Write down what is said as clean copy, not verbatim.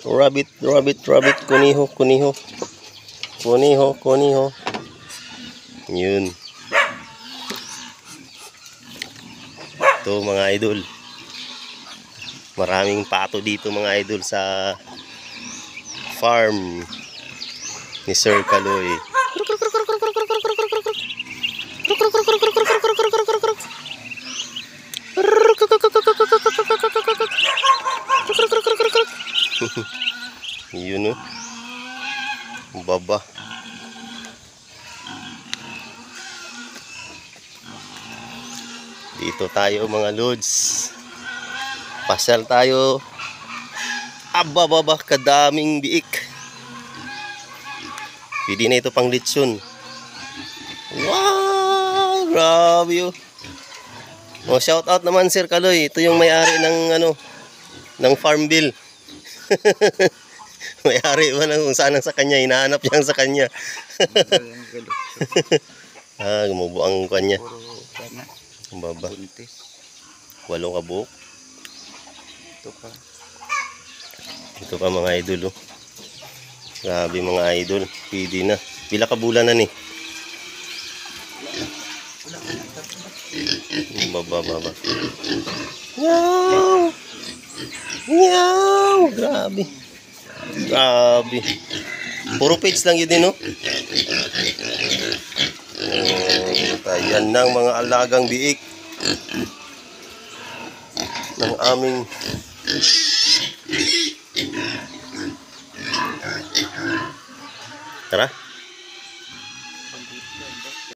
Rabbit, rabbit, rabbit, kuniho, kuniho. Kuniho, kuniho. Yun. Ito mga idol. Maraming pato dito mga idol sa farm ni Sir Kaloy. Yun o. Baba. Dito tayo mga lods. Pasyal tayo. Aba baba, kadaming biik. Pwede na ito pang lechon. Wow, grabe oh. Oh, shout out naman Sir Kaloy. Ito yung may-ari ng ng farm bill. May-ari ba kung saan ang sa kanya, hinahanap niya sa kanya. Gumubo ang kanya. Ang baba. 8 kabuok. Ito pa mga idol oh. Grabe mga idol. Pwede na. Pila ka bulan na ni? Baba. Meow! Meow! Grabe. Grabe. Puro page lang yun din no? Ayan ng mga alagang biik ng aming tara.